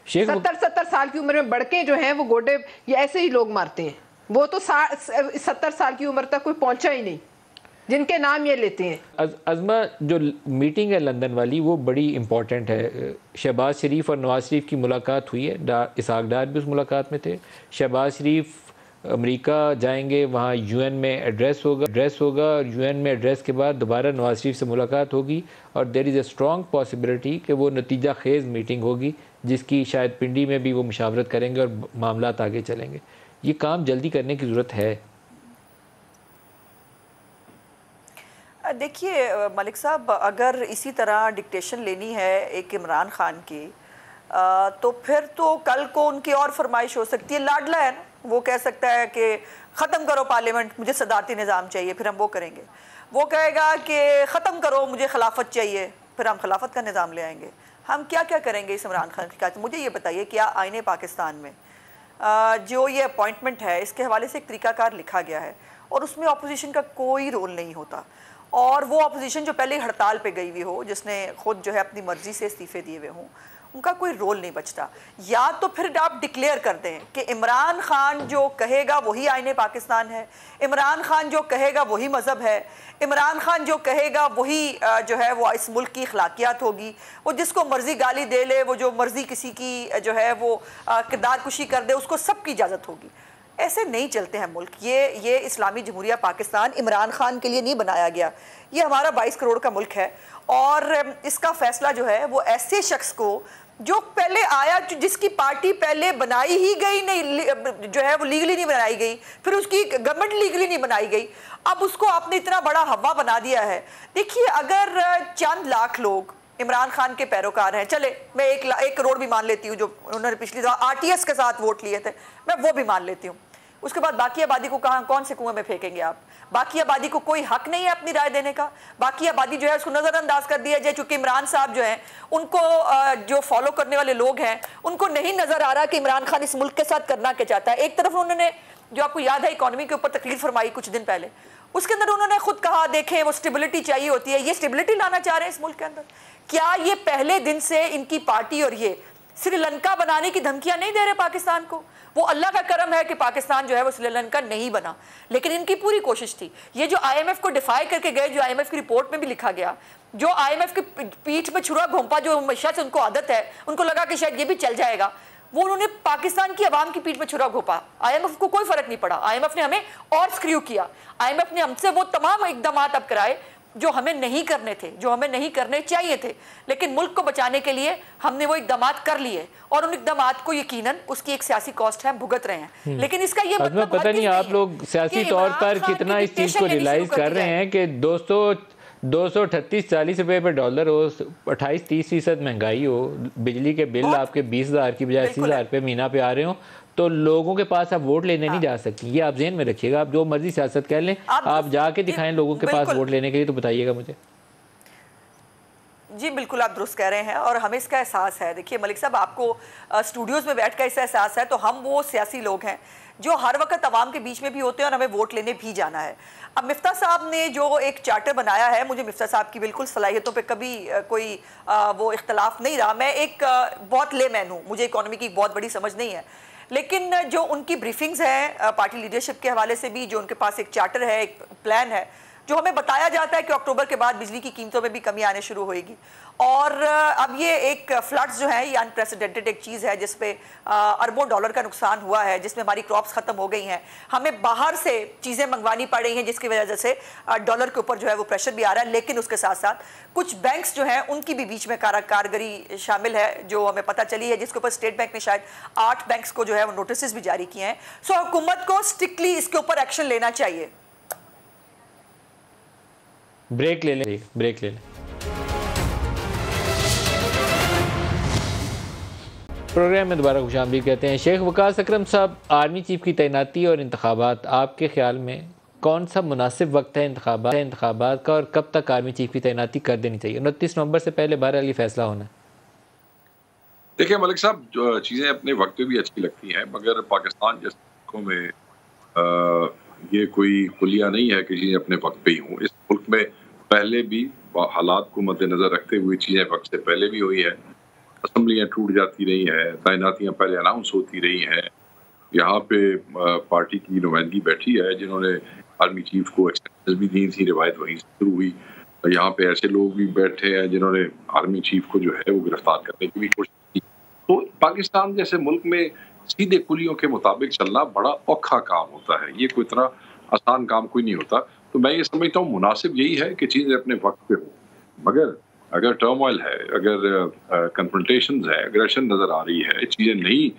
70 साल की उम्र में बड़के जो हैं वो गोडे ये ऐसे ही लोग मारते हैं। वो तो 70 साल की उम्र तक कोई पहुंचा ही नहीं जिनके नाम ये लेते हैं। अज़मा, जो मीटिंग है लंदन वाली वो बड़ी इंपॉर्टेंट है। शहबाज शरीफ और नवाज शरीफ की मुलाकात हुई है, इसहाक डार भी उस मुलाकात में थे। शहबाज शरीफ अमेरिका जाएंगे, वहाँ UN में एड्रेस होगा और UN में एड्रेस के बाद दोबारा नवाज शरीफ से मुलाकात होगी और there is a strong possibility कि वो नतीजा खेज़ मीटिंग होगी जिसकी शायद पिंडी में भी वो मुशावरत करेंगे और मामलात आगे चलेंगे। ये काम जल्दी करने की ज़रूरत है। देखिए मलिक साहब, अगर इसी तरह डिक्टेशन लेनी है एक इमरान खान की, तो फिर तो कल को उनकी और फरमाइश हो सकती है। लाडला है ना, वो कह सकता है कि ख़त्म करो पार्लियामेंट, मुझे सदारती निज़ाम चाहिए, फिर हम वो करेंगे। वो कहेगा कि ख़त्म करो, मुझे खिलाफत चाहिए, फिर हम खिलाफत का निज़ाम ले आएंगे। हम क्या क्या करेंगे इस इमरान खान की? मुझे ये बताइए, क्या आईने पाकिस्तान में जो ये अपॉइंटमेंट है इसके हवाले से एक तरीकाकार लिखा गया है और उसमें अपोजिशन का कोई रोल नहीं होता, और वो अपोजिशन जो पहले हड़ताल पे गई हुई हो, जिसने खुद जो है अपनी मर्जी से इस्तीफे दिए हुए हों, उनका कोई रोल नहीं बचता। या तो फिर आप डिक्लेयर कर दें कि इमरान खान जो कहेगा वही आईने पाकिस्तान है, इमरान खान जो कहेगा वही मज़हब है, इमरान खान जो कहेगा वही जो है वो इस मुल्क की अखलाकियात होगी। वो जिसको मर्जी गाली दे ले, वो जो मर्जी किसी की जो है वो किरदार कुशी कर दे, उसको सबकी इजाज़त होगी। ऐसे नहीं चलते हैं मुल्क। ये इस्लामी जमहूरिया पाकिस्तान इमरान खान के लिए नहीं बनाया गया। ये हमारा 22 करोड़ का मुल्क है और इसका फैसला जो है वो ऐसे शख्स को जो पहले आया, जिसकी पार्टी पहले बनाई ही गई नहीं, जो है वो लीगली नहीं बनाई गई, फिर उसकी गवर्नमेंट लीगली नहीं बनाई गई, अब उसको आपने इतना बड़ा हवा बना दिया है। देखिए, अगर चंद लाख लोग इमरान खान के पैरोकार हैं, चले मैं 1 करोड़ भी मान लेती हूँ, जो उन्होंने पिछली दफा RTS के साथ वोट लिए थे, मैं वो भी मान लेती हूँ उसके बाद बाकी आबादी को कहाँ कौन से कुएं में फेंकेंगे आप? बाकी आबादी को कोई हक नहीं है अपनी राय देने का। बाकी आबादी जो है उसको नजरअंदाज कर दिया जाए, चूंकि इमरान साहब जो है उनको जो फॉलो करने वाले लोग हैं उनको नहीं नजर आ रहा कि इमरान खान इस मुल्क के साथ करना क्या चाहता है। एक तरफ उन्होंने, जो आपको याद है, इकोनॉमी के ऊपर तकरीर फरमाई कुछ दिन पहले, उसके अंदर उन्होंने खुद कहा देखें वो स्टेबिलिटी चाहिए होती है, ये स्टेबिलिटी लाना चाह रहे हैं इस मुल्क के अंदर। क्या ये पहले दिन से इनकी पार्टी और ये श्रीलंका बनाने की धमकियां नहीं दे रहे पाकिस्तान को? वो अल्लाह का करम है कि पाकिस्तान जो है वो श्रीलंका नहीं बना, लेकिन इनकी पूरी कोशिश थी। ये जो आईएमएफ को डिफाई करके गए, जो आईएमएफ की रिपोर्ट में भी लिखा गया, जो आईएमएफ की पीठ पे छुरा घोंपा जो हमेशा से उनको आदत है, उनको लगा कि शायद ये भी चल जाएगा, वो उन्होंने पाकिस्तान की आवाम की पीठ पे छुरा घोंपा। आईएमएफ को कोई फर्क नहीं पड़ा, आईएमएफ ने हमें और स्क्रू किया। आईएमएफ ने हमसे वो तमाम इकदाम अब कराए जो हमें नहीं करने थे, जो हमें नहीं करने चाहिए थे, लेकिन मुल्क को बचाने के लिए हमने वो इकदाम कर लिए और उन इकदाम को यकीनन उसकी एक सियासी कॉस्ट है, भुगत रहे हैं। लेकिन इसका ये मतलब पता नहीं आप लोग सियासी तौर पर कितना इस चीज को रियलाइज कर रहे हैं कि 238-40 रुपए पर डॉलर हो, 28-30% महंगाई हो, बिजली के बिल आपके 20,000 की बजाय 80,000 रुपये महीना पे आ रहे हो, तो लोगों के पास आप वोट लेने नहीं जा सकती। ये आप जेहन में रखिएगा। आप जो मर्जी सियासत कह लें, आप जाके दिखाएं लोगों के पास वोट लेने के लिए, तो बताइएगा मुझे। जी बिल्कुल, आप दुरुस्त कह रहे हैं और हमें इसका एहसास है। देखिए मलिक साहब, आपको स्टूडियोज़ में बैठ कर इसका एहसास है, तो हम वो सियासी लोग हैं जो हर वक्त अवाम के बीच में भी होते हैं और हमें वोट लेने भी जाना है। अब मिफ्ता साहब ने जो एक चार्टर बनाया है, मुझे मिफ्ता साहब की बिल्कुल सलाहियतों पे कभी कोई वो इख्तलाफ नहीं रहा। मैं एक बहुत लेमैन हूँ, मुझे इकोनॉमी की बहुत बड़ी समझ नहीं है, लेकिन जो उनकी ब्रीफिंग्स हैं पार्टी लीडरशिप के हवाले से भी, जो उनके पास एक चार्टर है, एक प्लान है, जो हमें बताया जाता है कि अक्टूबर के बाद बिजली की कीमतों में भी कमी आने शुरू होएगी। और अब ये एक फ्लड्स जो है, ये अनप्रेसिडेंटेड एक चीज़ है जिसपे अरबों डॉलर का नुकसान हुआ है, जिसमें हमारी क्रॉप्स ख़त्म हो गई हैं, हमें बाहर से चीज़ें मंगवानी पड़ रही हैं, जिसकी वजह से डॉलर के ऊपर जो है वो प्रेशर भी आ रहा है। लेकिन उसके साथ साथ कुछ बैंक्स जो हैं उनकी भी बीच में कारगरी शामिल है, जो हमें पता चली है, जिसके ऊपर स्टेट बैंक ने शायद 8 बैंक्स को जो है वो नोटिस भी जारी किए हैं। सो हुकूमत को स्ट्रिक्टली इसके ऊपर एक्शन लेना चाहिए। ब्रेक ले लें। प्रोग्राम में दोबारा खुशामदीद कहते हैं। शेख वकास अकरम साहब, आर्मी चीफ की तैनाती और इंतखाबात, आपके ख्याल में कौन सा मुनासिब वक्त है इंतखाबात का, और कब तक आर्मी चीफ की तैनाती कर देनी चाहिए? 29 नवंबर से पहले बहरहाल फैसला होना है। देखिए मलिक साहब, जो चीज़ें अपने वक्त पे भी अच्छी लगती हैं, मगर पाकिस्तान जैसे मुल्कों में ये कोई खुलिया नहीं है कि चीज़ें अपने वक्त पे ही हों। इस मुल्क में पहले भी हालात को मद्देनज़र रखते हुए चीज़ें वक्त से पहले भी हुई है। असम्बलियाँ टूट जाती रही हैं, तैनातियाँ पहले अनाउंस होती रही हैं। यहाँ पे पार्टी की नुमाइंदगी बैठी है जिन्होंने आर्मी चीफ को एक्सटेंशन भी दी थी, रिवायत वहीं से शुरू हुई। यहाँ पे ऐसे लोग भी बैठे हैं जिन्होंने आर्मी चीफ को जो है वो गिरफ्तार करने की भी कोशिश की। तो पाकिस्तान जैसे मुल्क में सीधे कुलियों के मुताबिक चलना बड़ा औखा काम होता है, ये कोई इतना आसान काम कोई नहीं होता। तो मैं ये समझता हूँ मुनासिब यही है कि चीज़ें अपने वक्त पे हो, मगर अगर टर्मोइल है, अगर कन्फ्रंटेशंस है, एग्रेशन नज़र आ रही है, चीज़ें नहीं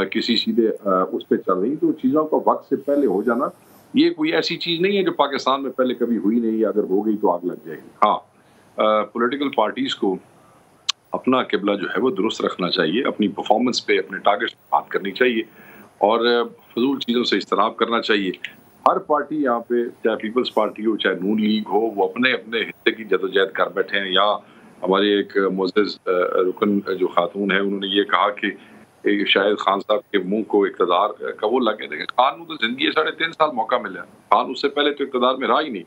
किसी सीधे उस पर चल रही, तो चीज़ों का वक्त से पहले हो जाना ये कोई ऐसी चीज़ नहीं है जो पाकिस्तान में पहले कभी हुई नहीं, अगर हो गई तो आग लग जाएगी। हाँ, पॉलिटिकल पार्टीज़ को अपना किबला जो है वो दुरुस्त रखना चाहिए, अपनी परफॉर्मेंस पे, अपने टारगेट्स पे बात करनी चाहिए और फजूल चीज़ों से इज्तनाब करना चाहिए। हर पार्टी यहाँ पे, चाहे पीपल्स पार्टी हो, चाहे नून लीग हो, वो अपने अपने हिस्से की जदोजहद कर बैठे हैं। या हमारे एक मुअज़्ज़ज़ रुकन जो खातून है, उन्होंने ये कहा कि शायद खान साहब के मुंह को इक़्तिदार का वो लगे। देखें, खान को तो ज़िंदगी 3.5 साल मौका मिला, खान उससे पहले तो इक़्तिदार में रहा ही नहीं।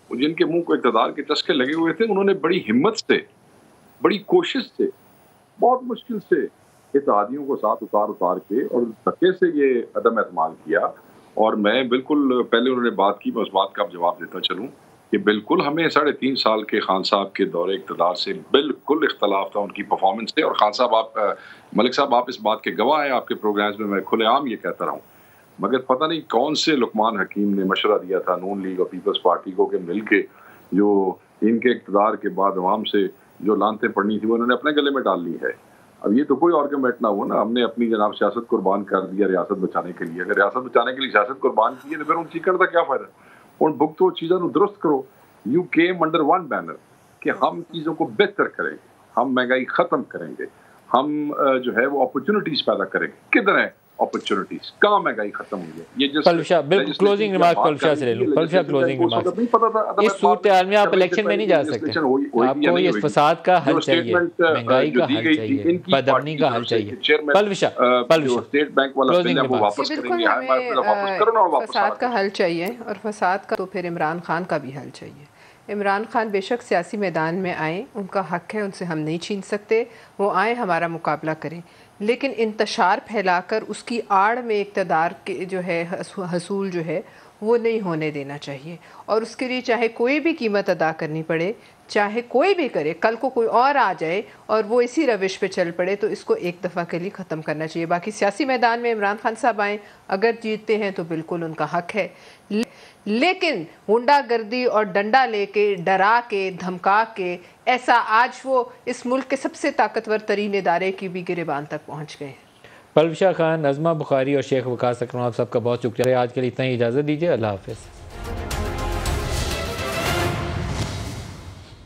वो जिनके मुंह को इक़्तिदार के चस्के लगे हुए थे, उन्होंने बड़ी हिम्मत से, बड़ी कोशिश से, बहुत मुश्किल से इत्तेहादियों को साथ उतार के और धक्के से ये अदम एतमाद किया। और मैं बिल्कुल, पहले उन्होंने बात की, मैं उस बात का जवाब देता चलूँ कि बिल्कुल हमें 3.5 साल के खान साहब के दौरे इक़्तिदार से बिल्कुल इख्तलाफ था उनकी परफॉर्मेंस से। और खान साहब, आप मलिक साहब, आप इस बात के गवाह हैं, आपके प्रोग्राम्स में मैं खुलेआम ये कहता रहा हूँ। मगर पता नहीं कौन से लुकमान हकीम ने मशवरा दिया था नून लीग और पीपल्स पार्टी को कि मिल के जो इनके इक़्तिदार के बाद अवाम से जो लानतें पड़नी थी वो उन्होंने अपने गले में डाल ली है। अब ये तो कोई आर्गुमेंट ना हो ना, हमने अपनी जनाब सियासत कुर्बान कर दिया रियासत बचाने के लिए। अगर रियासत बचाने के लिए सियासत कुर्बान की है तो फिर उन चीकर का क्या फ़ायदा? उन भुगतो चीज़ों को दुरुस्त करो। You came under one banner कि हम चीज़ों को बेहतर करेंगे, हम महंगाई ख़त्म करेंगे, हम जो है वो अपॉर्चुनिटीज़ पैदा करेंगे। किधर है अपॉर्चुनिटीज, कहाँ महंगाई खत्म हुई है। ये जो बिल्कुल क्लोजिंग रिमार्क पलशा से ले लूं, पलशा क्लोजिंग रिमार्क, इस सूरत हाल में आप इलेक्शन में नहीं जा सकते, आपको ये फसाद का हल चाहिए, महंगाई का हल चाहिए, बदअमनी का हल चाहिए। पलशा स्टेट बैंक वाला बिल है वो वापस करेंगे, वापस करो ना, वापस फसाद का हल चाहिए, और फसाद का तो फिर इमरान खान का भी हल चाहिए। इमरान खान बेशक सियासी मैदान में आए, उनका हक है, उनसे हम नहीं छीन सकते, वो आए हमारा मुकाबला करें, लेकिन इंतशार फैलाकर उसकी आड़ में इक़्तिदार के जो है हसूल जो है वो नहीं होने देना चाहिए। और उसके लिए चाहे कोई भी कीमत अदा करनी पड़े, चाहे कोई भी करे, कल को कोई और आ जाए और वो इसी रविश पे चल पड़े, तो इसको एक दफ़ा के लिए ख़त्म करना चाहिए। बाकी सियासी मैदान में इमरान खान साहब आएँ, अगर जीतते हैं तो बिल्कुल उनका हक है, लेकिन गुंडागर्दी और डंडा लेके, डरा के, धमका के, ऐसा आज वो इस मुल्क के सबसे ताकतवर तरीन इदारे की भी गिरेबान तक पहुँच गए। पलशा खान, नज़मा बुखारी और शेख वकास अकरम, आप सबका बहुत शुक्रिया। आज के लिए इतना ही इजाज़त दीजिए। अल्लाह हाफ़िज़।